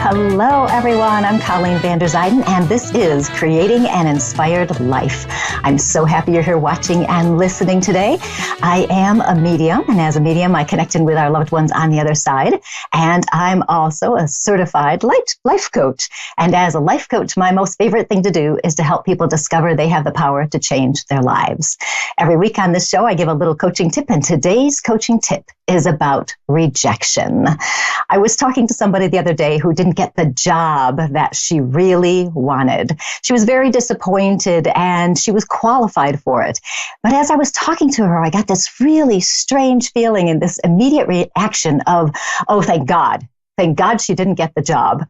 Hello, everyone. I'm Colleen Vanderzyden, and this is Creating an Inspired Life. I'm so happy you're here watching and listening today. I am a medium, and as a medium, I connect in with our loved ones on the other side. And I'm also a certified life coach. And as a life coach, my most favorite thing to do is to help people discover they have the power to change their lives. Every week on this show, I give a little coaching tip, and today's coaching tip is about rejection. I was talking to somebody the other day who didn't get the job that she really wanted. She was very disappointed and she was qualified for it. But as I was talking to her, I got this really strange feeling and this immediate reaction of, oh, thank God. Thank God she didn't get the job.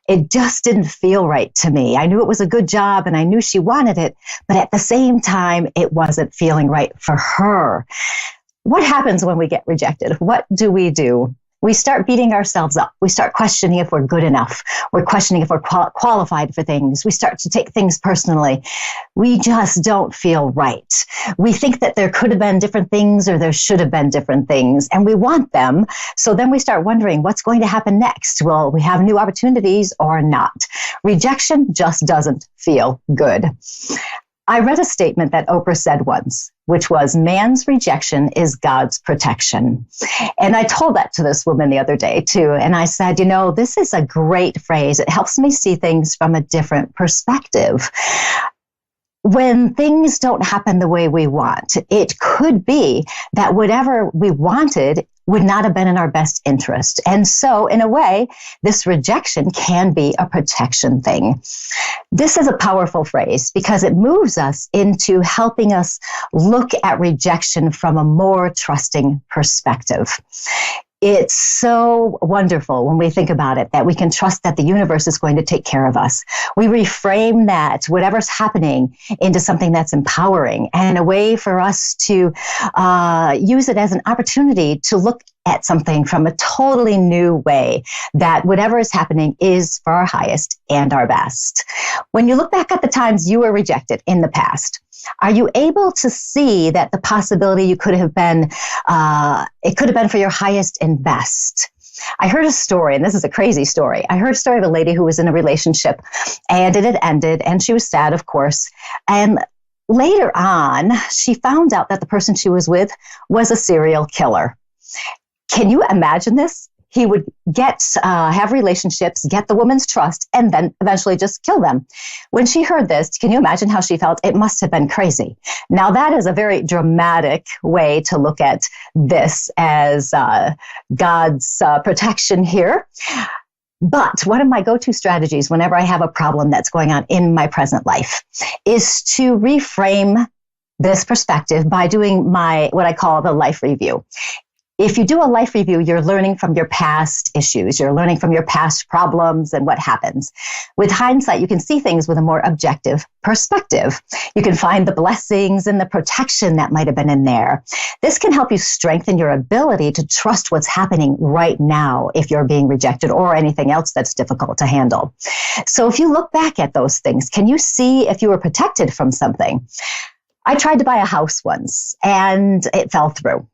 It just didn't feel right to me. I knew it was a good job and I knew she wanted it, but at the same time, it wasn't feeling right for her. What happens when we get rejected? What do? We start beating ourselves up. We start questioning if we're good enough. We're questioning if we're qualified for things. We start to take things personally. We just don't feel right. We think that there could have been different things or there should have been different things, and we want them. So then we start wondering what's going to happen next. Will we have new opportunities or not? Rejection just doesn't feel good. I read a statement that Oprah said once, which was, man's rejection is God's protection. And I told that to this woman the other day too. And I said, this is a great phrase. It helps me see things from a different perspective. When things don't happen the way we want, it could be that whatever we wanted would not have been in our best interest. And so, in a way, this rejection can be a protection thing. This is a powerful phrase because it moves us into helping us look at rejection from a more trusting perspective. It's so wonderful when we think about it, that we can trust that the universe is going to take care of us. We reframe that, whatever's happening, into something that's empowering and a way for us to use it as an opportunity to look at something from a totally new way, that whatever is happening is for our highest and our best. When you look back at the times you were rejected in the past, are you able to see that the possibility you could have been, it could have been for your highest and best? I heard a story, and this is a crazy story. I heard a story of a lady who was in a relationship and it had ended, and she was sad, of course. And later on, she found out that the person she was with was a serial killer. Can you imagine this? He would have relationships, get the woman's trust, and then eventually just kill them. When she heard this, can you imagine how she felt? It must have been crazy. Now, that is a very dramatic way to look at this as God's protection here. But one of my go-to strategies whenever I have a problem that's going on in my present life is to reframe this perspective by doing what I call the life review. If you do a life review, you're learning from your past issues. You're learning from your past problems and what happens. With hindsight, you can see things with a more objective perspective. You can find the blessings and the protection that might have been in there. This can help you strengthen your ability to trust what's happening right now if you're being rejected or anything else that's difficult to handle. So if you look back at those things, can you see if you were protected from something? I tried to buy a house once and it fell through.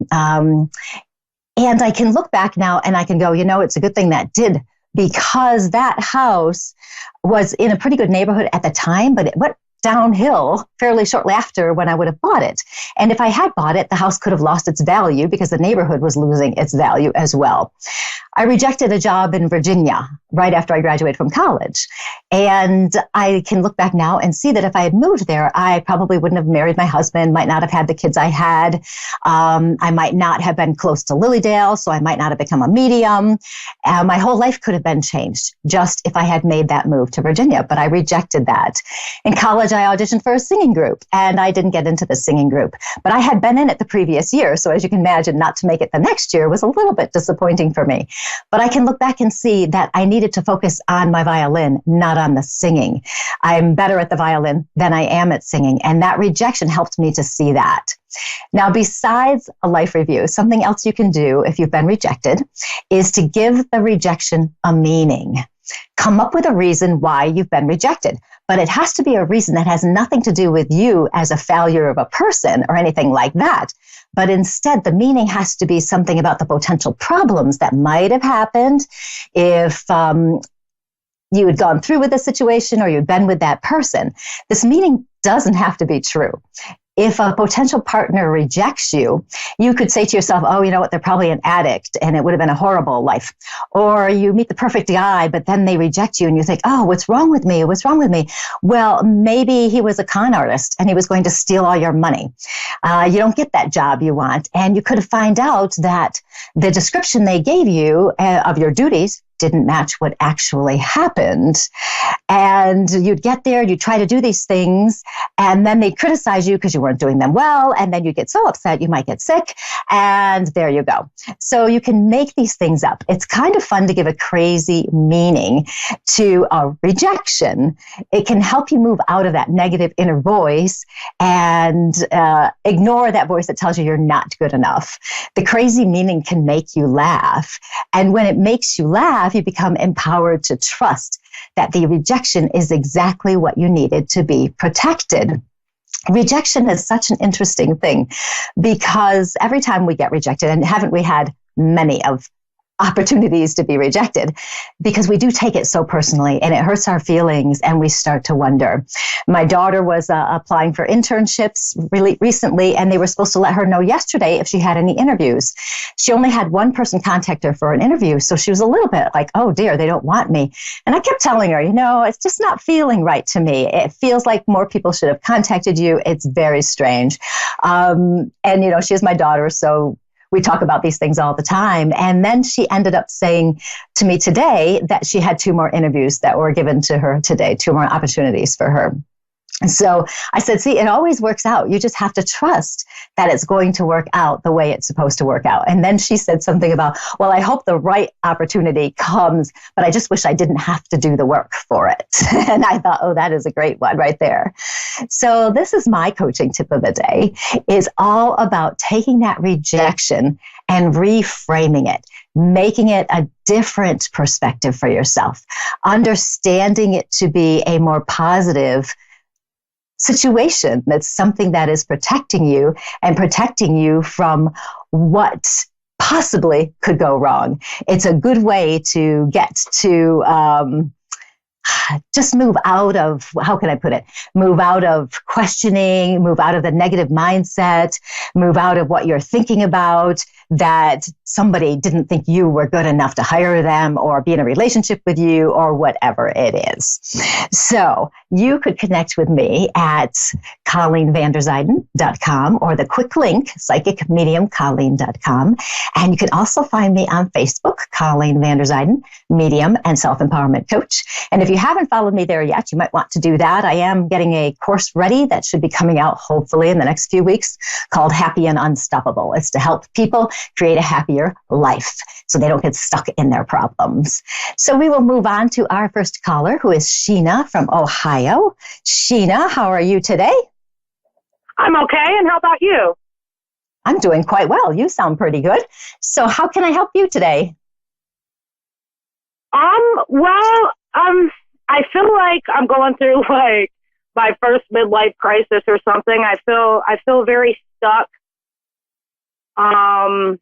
And I can look back now and I can go, it's a good thing that did, because that house was in a pretty good neighborhood at the time, but it went downhill fairly shortly after when I would have bought it. And if I had bought it, the house could have lost its value because the neighborhood was losing its value as well. I rejected a job in Virginia right after I graduated from college. And I can look back now and see that if I had moved there, I probably wouldn't have married my husband, might not have had the kids I had. I might not have been close to Lilydale, so I might not have become a medium. My whole life could have been changed just if I had made that move to Virginia, but I rejected that. In college, I auditioned for a singing group, and I didn't get into the singing group. But I had been in it the previous year, so as you can imagine, not to make it the next year was a little bit disappointing for me. But I can look back and see that I needed to focus on my violin, not on the singing. I'm better at the violin than I am at singing, and that rejection helped me to see that. Now, besides a life review, something else you can do if you've been rejected is to give the rejection a meaning. Come up with a reason why you've been rejected, but it has to be a reason that has nothing to do with you as a failure of a person or anything like that. But instead, the meaning has to be something about the potential problems that might have happened if you had gone through with the situation or you'd been with that person. This meaning doesn't have to be true. If a potential partner rejects you, you could say to yourself, oh, you know what, they're probably an addict and it would have been a horrible life. Or you meet the perfect guy, but then they reject you and you think, oh, what's wrong with me? What's wrong with me? Well, maybe he was a con artist and he was going to steal all your money. You don't get that job you want. And you could find out that the description they gave you of your duties didn't match what actually happened. And you'd get there, you'd try to do these things, and then they'd criticize you because you weren't doing them well. And then you'd get so upset, you might get sick. And there you go. So you can make these things up. It's kind of fun to give a crazy meaning to a rejection. It can help you move out of that negative inner voice and ignore that voice that tells you you're not good enough. The crazy meaning can make you laugh. And when it makes you laugh, you become empowered to trust that the rejection is exactly what you needed to be protected. Rejection is such an interesting thing because every time we get rejected, and haven't we had many of opportunities to be rejected, because we do take it so personally and it hurts our feelings and we start to wonder. My daughter was applying for internships really recently and they were supposed to let her know yesterday if she had any interviews. She only had one person contact her for an interview, so she was a little bit like, oh dear, they don't want me. And I kept telling her, it's just not feeling right to me. It feels like more people should have contacted you. It's very strange. And she is my daughter, so we talk about these things all the time. And then she ended up saying to me today that she had 2 more interviews that were given to her today, 2 more opportunities for her. And so I said, see, it always works out. You just have to trust that it's going to work out the way it's supposed to work out. And then she said something about, well, I hope the right opportunity comes, but I just wish I didn't have to do the work for it. And I thought, oh, that is a great one right there. So this is my coaching tip of the day, is all about taking that rejection and reframing it, making it a different perspective for yourself, understanding it to be a more positive situation. That's something that is protecting you and protecting you from what possibly could go wrong. It's a good way to get to just move out of, how can I put it? Move out of questioning, move out of the negative mindset, move out of what you're thinking about, that somebody didn't think you were good enough to hire them or be in a relationship with you or whatever it is. So you could connect with me at ColleenVanderzyden.com or the quick link, psychicmediumcolleen.com. And you can also find me on Facebook, Colleen Vanderzyden, Medium and Self-Empowerment Coach. And if you haven't followed me there yet, you might want to do that. I am getting a course ready that should be coming out hopefully in the next few weeks called Happy and Unstoppable. It's to help people create a happier life so they don't get stuck in their problems. So we will move on to our first caller, who is Sheena from Ohio. Sheena, how are you today? I'm okay. And how about you? I'm doing quite well. You sound pretty good. So how can I help you today? I feel like I'm going through like my first midlife crisis or something. I feel very stuck. I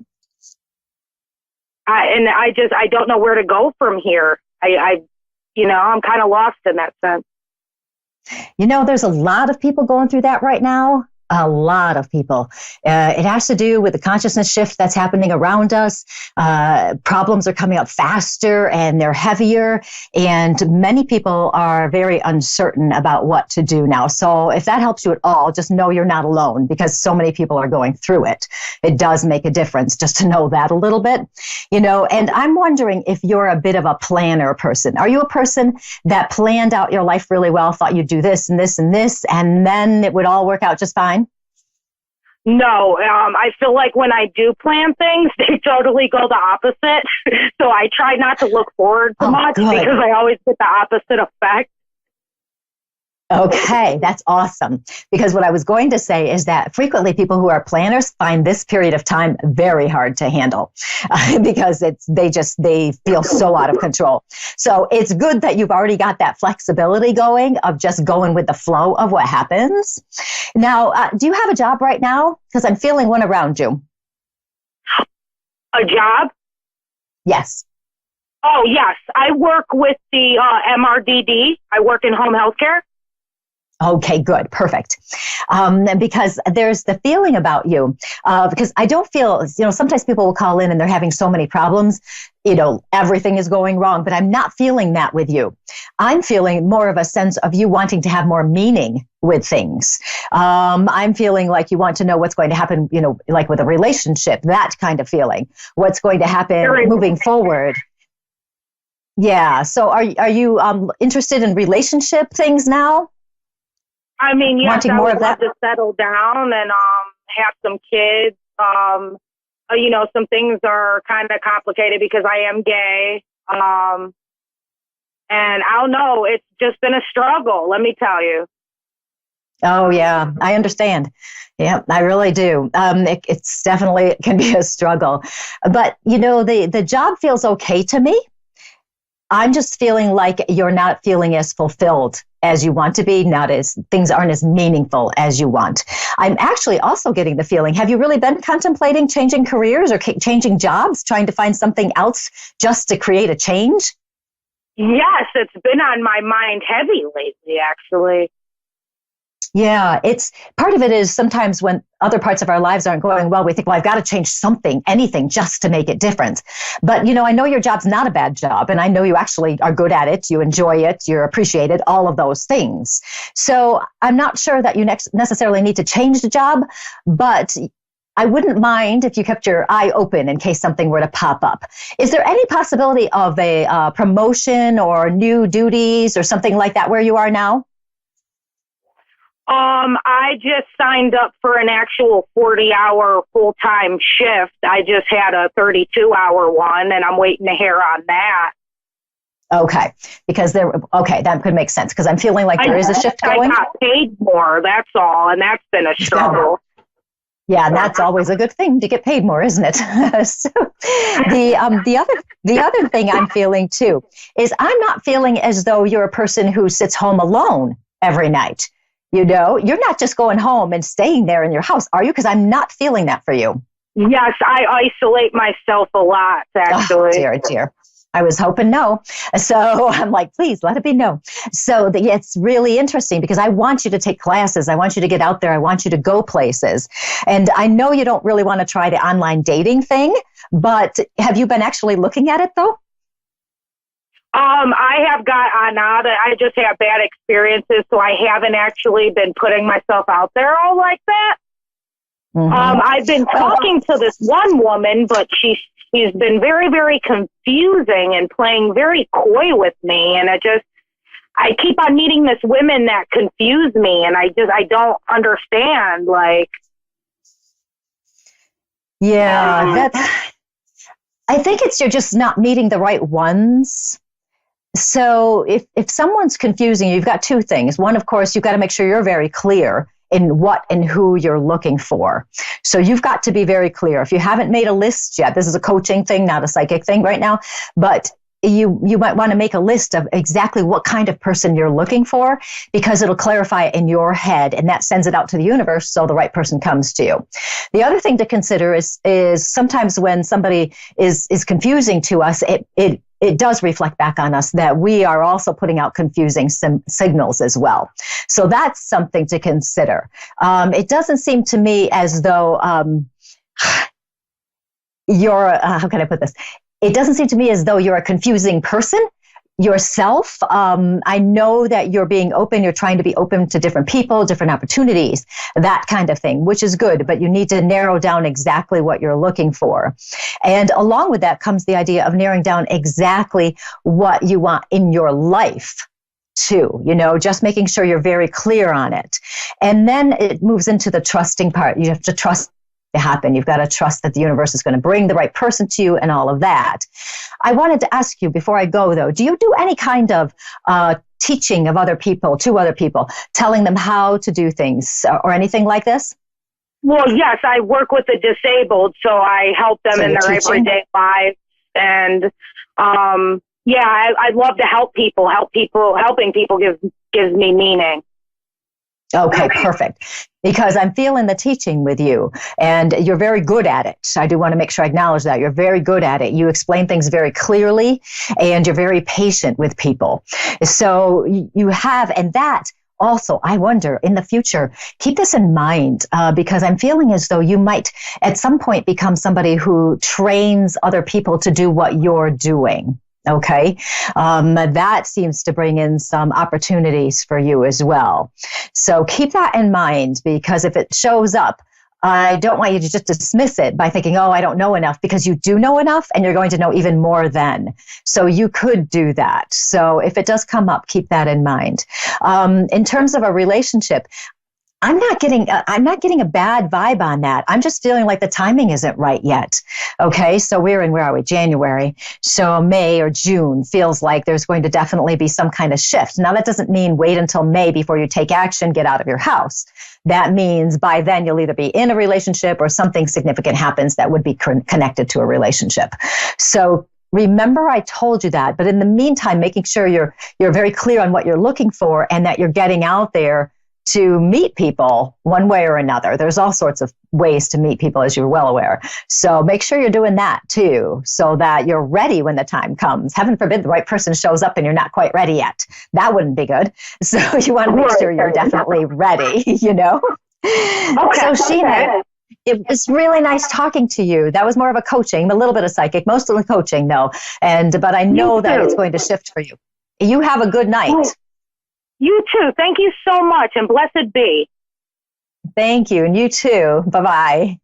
don't know where to go from here. I'm kind of lost in that sense. There's a lot of people going through that right now. A lot of people. It has to do with the consciousness shift that's happening around us. Problems are coming up faster and they're heavier. And many people are very uncertain about what to do now. So if that helps you at all, just know you're not alone because so many people are going through it. It does make a difference just to know that a little bit, and I'm wondering if you're a bit of a planner person. Are you a person that planned out your life really well, thought you'd do this and this and this, and then it would all work out just fine? No, I feel like when I do plan things, they totally go the opposite. So I try not to look forward too much because I always get the opposite effect. Okay, that's awesome. Because what I was going to say is that frequently people who are planners find this period of time very hard to handle because they feel so out of control. So it's good that you've already got that flexibility going of just going with the flow of what happens. Now, do you have a job right now? Because I'm feeling one around you. A job? Yes. Oh, yes. I work with the MRDD. I work in home health care. Okay, good. Perfect. Because there's the feeling about you, because I don't feel, sometimes people will call in and they're having so many problems, everything is going wrong, but I'm not feeling that with you. I'm feeling more of a sense of you wanting to have more meaning with things. I'm feeling like you want to know what's going to happen, like with a relationship, that kind of feeling, what's going to happen moving forward. Yeah. So are you interested in relationship things now? I mean, yes, wanting I more would of love that? to settle down and have some kids. Some things are kind of complicated because I am gay. And I don't know, it's just been a struggle, let me tell you. Oh, yeah, I understand. Yeah, I really do. It's definitely can be a struggle. But, the job feels okay to me. I'm just feeling like you're not feeling as fulfilled as you want to be, things aren't as meaningful as you want. I'm actually also getting the feeling, have you really been contemplating changing careers or changing jobs, trying to find something else just to create a change? Yes, it's been on my mind heavy lately, actually. Yeah, it's part of it is sometimes when other parts of our lives aren't going well, we think, well, I've got to change something, anything just to make it different. But, I know your job's not a bad job, and I know you actually are good at it. You enjoy it. You appreciate it, all of those things. So I'm not sure that you necessarily need to change the job, but I wouldn't mind if you kept your eye open in case something were to pop up. Is there any possibility of a promotion or new duties or something like that where you are now? I just signed up for an actual 40-hour full-time shift. I just had a 32-hour one, and I'm waiting to hear on that. Okay, because that could make sense, because I'm feeling like there is a shift going. I got paid more, that's all, and that's been a struggle. Yeah, and that's always a good thing to get paid more, isn't it? So the other thing I'm feeling too is I'm not feeling as though you're a person who sits home alone every night. You're not just going home and staying there in your house, are you? Because I'm not feeling that for you. Yes, I isolate myself a lot, actually. Oh, dear. I was hoping no. So I'm like, please let it be no. So it's really interesting because I want you to take classes. I want you to get out there. I want you to go places. And I know you don't really want to try the online dating thing, but have you been actually looking at it though? I have got I just have bad experiences, so I haven't actually been putting myself out there all like that. Mm-hmm. I've been talking to this one woman, but she's been very, very confusing and playing very coy with me, and I keep on meeting this women that confuse me, and I don't understand, like. Yeah, I think you're just not meeting the right ones. So if someone's confusing you, you've got two things. One, of course, you've got to make sure you're very clear in what and who you're looking for. So you've got to be very clear. If you haven't made a list yet, this is a coaching thing, not a psychic thing right now, but you might want to make a list of exactly what kind of person you're looking for, because it'll clarify it in your head, and that sends it out to the universe so the right person comes to you. The other thing to consider is sometimes when somebody is confusing to us, it does reflect back on us that we are also putting out confusing signals as well. So that's something to consider. It doesn't seem to me as though you're, how can I put this? It doesn't seem to me as though you're a confusing person yourself. I know that you're being open. You're trying to be open to different people, different opportunities, that kind of thing, which is good. But you need to narrow down exactly what you're looking for. And along with that comes the idea of narrowing down exactly what you want in your life too, just making sure you're very clear on it. And then it moves into the trusting part. You have to trust to happen. You've got to trust that the universe is going to bring the right person to you and all of that. I wanted to ask you before I go, though, do you do any kind of teaching of other people, to other people, telling them how to do things or anything like this? Well, yes, I work with the disabled, so I help them in their everyday lives. And I love to help people. Helping people gives me meaning. Okay, perfect. Because I'm feeling the teaching with you, and you're very good at it. I do want to make sure I acknowledge that. You're very good at it. You explain things very clearly, and you're very patient with people. So you have, and that also, I wonder, in the future, keep this in mind, because I'm feeling as though you might at some point become somebody who trains other people to do what you're doing. Okay. That seems to bring in some opportunities for you as well. So keep that in mind, because if it shows up, I don't want you to just dismiss it by thinking, oh, I don't know enough, because you do know enough and you're going to know even more then. So you could do that. So if it does come up, keep that in mind. In terms of a relationship, I'm not getting a bad vibe on that. I'm just feeling like the timing isn't right yet. Okay. So we're in, where are we? January. So May or June feels like there's going to definitely be some kind of shift. Now that doesn't mean wait until May before you take action, get out of your house. That means by then you'll either be in a relationship or something significant happens that would be connected to a relationship. So remember, I told you that, but in the meantime, making sure you're very clear on what you're looking for and that you're getting out there to meet people one way or another. There's all sorts of ways to meet people, as you're well aware. So make sure you're doing that too, so that you're ready when the time comes. Heaven forbid the right person shows up and you're not quite ready yet. That wouldn't be good. So you want to make sure you're definitely ready, you know? Okay, so Sheena, it was really nice talking to you. That was more of a coaching, a little bit of psychic, mostly coaching though. But I know that it's going to shift for you. You have a good night. You too. Thank you so much, and blessed be. Thank you, and you too. Bye-bye.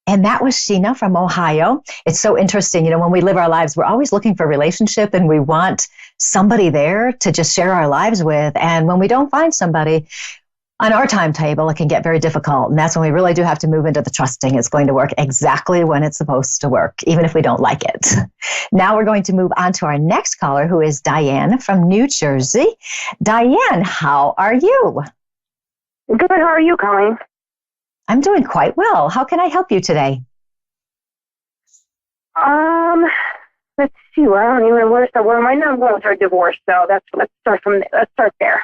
And that was Sheena from Ohio. It's so interesting. You know, when we live our lives, we're always looking for a relationship, and we want somebody there to just share our lives with. And when we don't find somebody on our timetable, it can get very difficult. And that's when we really do have to move into the trusting. It's going to work exactly when it's supposed to work, even if we don't like it. Now we're going to move on to our next caller, who is Diane from New Jersey. Diane, how are you? Good. How are you, Colleen? I'm doing quite well. How can I help you today? Let's see. I don't even know where to start. Well, my num's going through a divorce, so let's start there.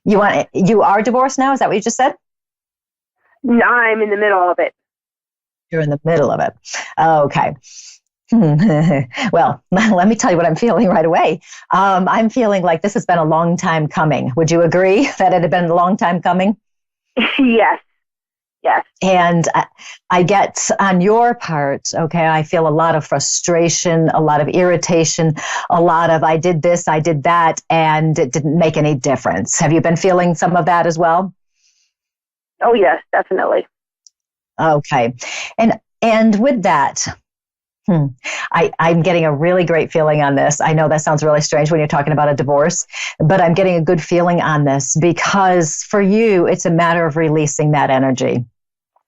You are divorced now? Is that what you just said? No, I'm in the middle of it. You're in the middle of it. Okay. Well, let me tell you what I'm feeling right away. I'm feeling like this has been a long time coming. Would you agree that it had been a long time coming? Yes. Yes. And I get on your part, okay, I feel a lot of frustration, a lot of irritation, a lot of I did this, I did that, and it didn't make any difference. Have you been feeling some of that as well? Oh, yes, definitely. Okay. And with that, I'm getting a really great feeling on this. I know that sounds really strange when you're talking about a divorce, but I'm getting a good feeling on this because for you, it's a matter of releasing that energy.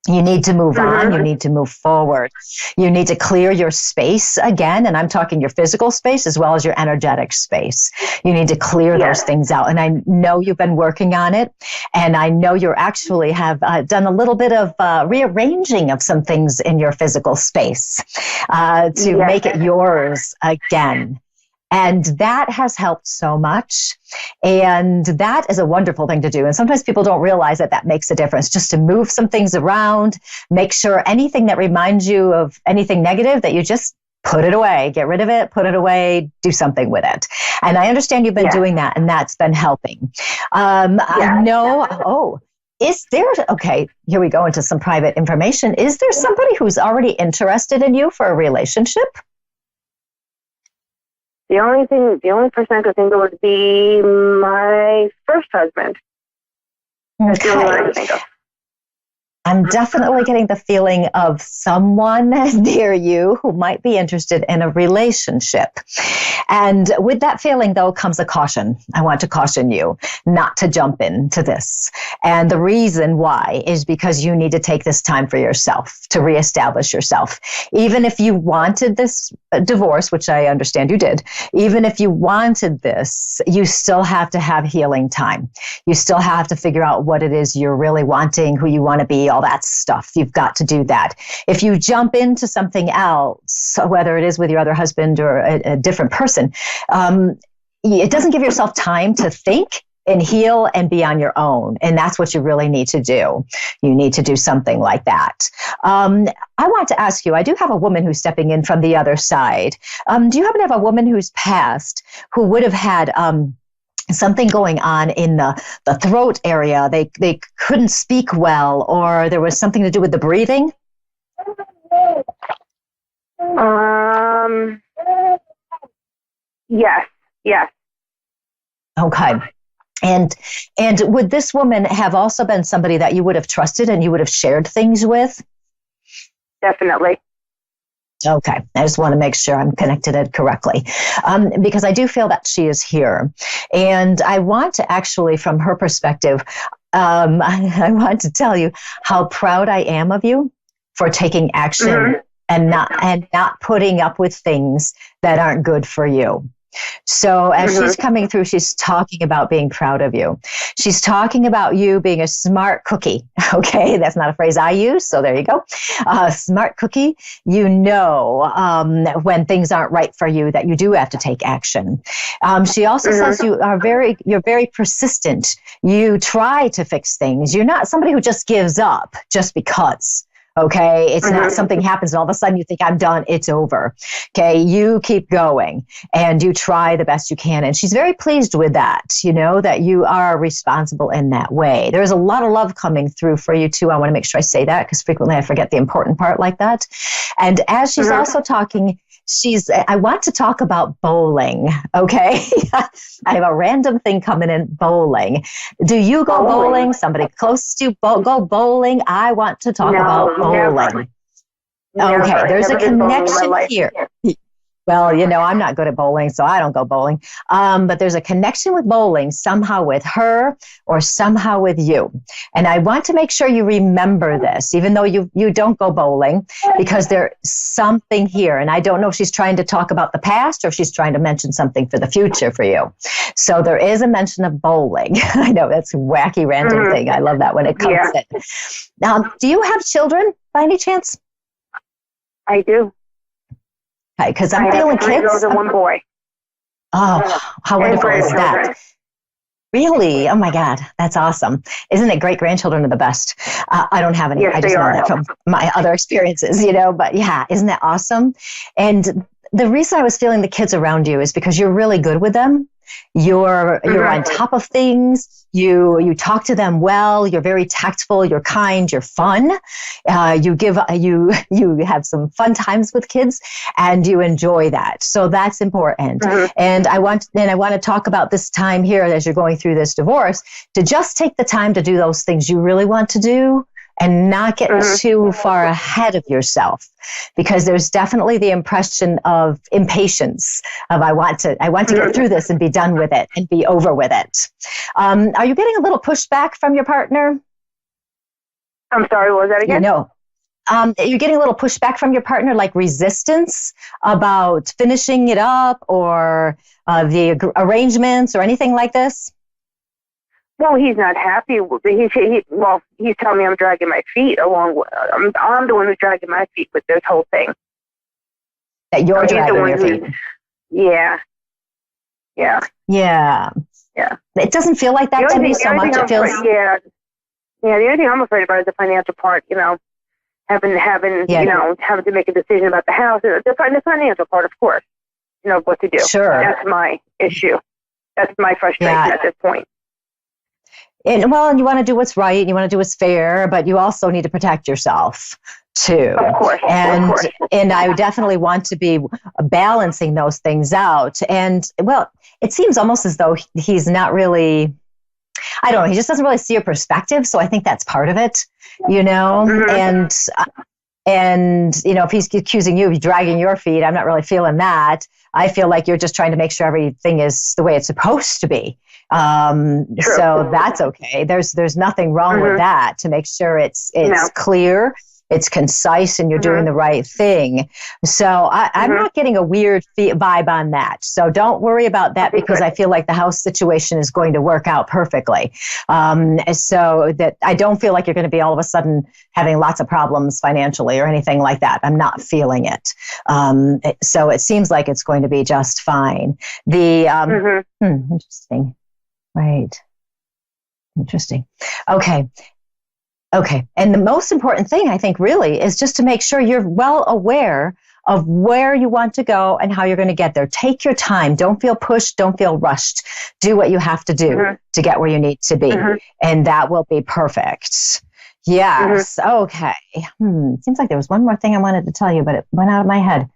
You need to move on. You need to move forward. You need to clear your space again. And I'm talking your physical space as well as your energetic space. You need to clear those things out. And I know you've been working on it. And I know you actually have done a little bit of rearranging of some things in your physical space to make it yours again. And that has helped so much. And that is a wonderful thing to do. And sometimes people don't realize that makes a difference. Just to move some things around, make sure anything that reminds you of anything negative that you just put it away, get rid of it, put it away, do something with it. And I understand you've been doing that and that's been helping. I know, is there, okay, here we go into some private information. Is there somebody who's already interested in you for a relationship? The only person I could think of would be my first husband. That's the only one I could think of. I'm definitely getting the feeling of someone near you who might be interested in a relationship. And with that feeling, though, comes a caution. I want to caution you not to jump into this. And the reason why is because you need to take this time for yourself to reestablish yourself. Even if you wanted this divorce, which I understand you did, even if you wanted this, you still have to have healing time. You still have to figure out what it is you're really wanting, who you want to be, all that stuff. You've got to do that. If you jump into something else, whether it is with your other husband or a different person, it doesn't give yourself time to think. and heal and be on your own. And that's what you really need to do. You need to do something like that. I want to ask you, I do have a woman who's stepping in from the other side. Do you happen to have a woman who's passed who would have had something going on in the throat area? They couldn't speak well, or there was something to do with the breathing? Yes. Okay. And would this woman have also been somebody that you would have trusted and you would have shared things with? Definitely. Okay. I just want to make sure I'm connected it correctly, because I do feel that she is here. And I want to actually, from her perspective, I want to tell you how proud I am of you for taking action and not putting up with things that aren't good for you. So as she's coming through, she's talking about being proud of you. She's talking about you being a smart cookie. Okay, that's not a phrase I use, so there you go. Smart cookie. You know when things aren't right for you that you do have to take action. She also says you're very persistent. You try to fix things. You're not somebody who just gives up just because. Okay, it's not something happens and all of a sudden you think, I'm done, it's over. Okay, you keep going and you try the best you can. And she's very pleased with that, you know, that you are responsible in that way. There's a lot of love coming through for you too. I want to make sure I say that because frequently I forget the important part like that. And as she's also talking, I want to talk about bowling, okay? I have a random thing coming in, bowling. Do you go bowling? Somebody close to you go bowling? I want to talk about bowling. Never. Okay, there's Never a connection here. Well, you know, I'm not good at bowling, so I don't go bowling. But there's a connection with bowling, somehow with her or somehow with you. And I want to make sure you remember this, even though you don't go bowling, because there's something here. And I don't know if she's trying to talk about the past or if she's trying to mention something for the future for you. So there is a mention of bowling. I know that's a wacky, random thing. I love that when it comes in. Do you have children by any chance? I do. Because I'm feeling kids. 3 girls and 1 boy. Oh, how wonderful is that? Really? Oh my God, that's awesome. Isn't it great? Grandchildren are the best. I don't have any. Yes, I just know are. that from my other experiences, you know, but yeah, isn't that awesome? And the reason I was feeling the kids around you is because you're really good with them. You're on top of things. You talk to them well. You're very tactful. You're kind. You're fun. You have some fun times with kids, and you enjoy that. So that's important. And I want to talk about this time here as you're going through this divorce to just take the time to do those things you really want to do. And not get too far ahead of yourself, because there's definitely the impression of impatience of I want to get through this and be done with it and be over with it. Are you getting a little pushback from your partner? I'm sorry, what was that again? No. You're getting a little pushback from your partner, like resistance about finishing it up or the arrangements or anything like this? Well, he's not happy. He's telling me I'm dragging my feet along. I'm the one who's dragging my feet with this whole thing. That you're dragging your feet. Yeah. It doesn't feel like that to me so much. It feels. The only thing I'm afraid about is the financial part. You know, having to make a decision about the house. The financial part, of course. You know what to do. Sure. That's my issue. That's my frustration at this point. And you want to do what's right, and you want to do what's fair, but you also need to protect yourself too. Of course. And I definitely want to be balancing those things out. And it seems almost as though he's not really, I don't know, he just doesn't really see your perspective. So I think that's part of it, you know, and you know, if he's accusing you of dragging your feet, I'm not really feeling that. I feel like you're just trying to make sure everything is the way it's supposed to be. So that's okay. There's nothing wrong with that, to make sure it's clear, it's concise, and you're doing the right thing. So I'm not getting a weird vibe on that. So don't worry about that, because I feel like the house situation is going to work out perfectly. So that I don't feel like you're going to be all of a sudden having lots of problems financially or anything like that. I'm not feeling it. So it seems like it's going to be just fine. Interesting. Right. Interesting. Okay. And the most important thing, I think, really, is just to make sure you're well aware of where you want to go and how you're going to get there. Take your time. Don't feel pushed. Don't feel rushed. Do what you have to do to get where you need to be. And that will be perfect. Yes. Okay. Seems like there was one more thing I wanted to tell you, but it went out of my head.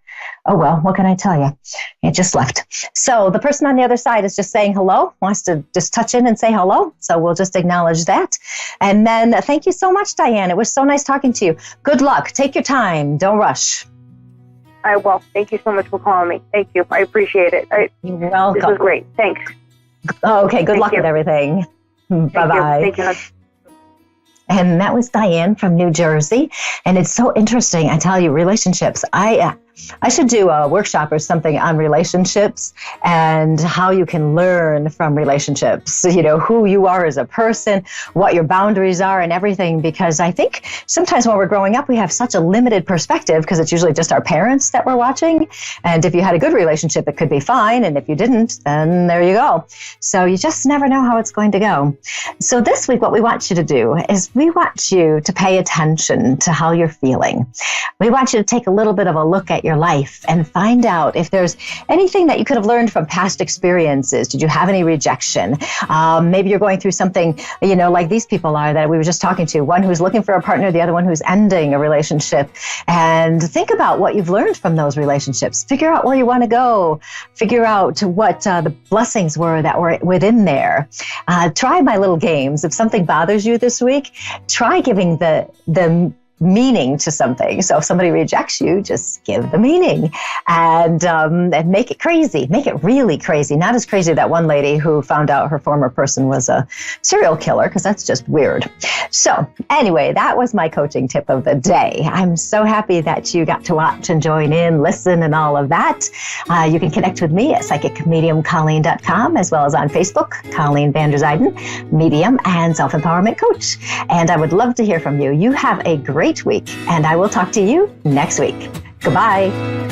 Oh, well, what can I tell you? It just left. So the person on the other side is just saying hello, wants to just touch in and say hello. So we'll just acknowledge that. And then thank you so much, Diane. It was so nice talking to you. Good luck. Take your time. Don't rush. I will. Thank you so much for calling me. Thank you. I appreciate it. You're welcome. This was great. Thanks. Okay. Good luck with everything. Bye-bye. Thank you. And that was Diane from New Jersey. And it's so interesting. I tell you, relationships. I should do a workshop or something on relationships and how you can learn from relationships, who you are as a person, what your boundaries are and everything. Because I think sometimes when we're growing up, we have such a limited perspective because it's usually just our parents that we're watching. And if you had a good relationship, it could be fine. And if you didn't, then there you go. So you just never know how it's going to go. So this week, what we want you to do is we want you to pay attention to how you're feeling. We want you to take a little bit of a look at your life and find out if there's anything that you could have learned from past experiences. Did you have any rejection? Maybe you're going through something, like these people are that we were just talking to, one who's looking for a partner, the other one who's ending a relationship. And think about what you've learned from those relationships. Figure out where you want to go. Figure out what the blessings were that were within there. Try my little games. If something bothers you this week, try giving the meaning to something. So if somebody rejects you, just give the meaning and make it crazy. Make it really crazy. Not as crazy that one lady who found out her former person was a serial killer, because that's just weird. So anyway, that was my coaching tip of the day. I'm so happy that you got to watch and join in, listen, and all of that. You can connect with me at psychicmediumcolleen.com, as well as on Facebook, Colleen Vanderzyden, medium and self-empowerment coach. And I would love to hear from you. You have a great week, and I will talk to you next week. Goodbye.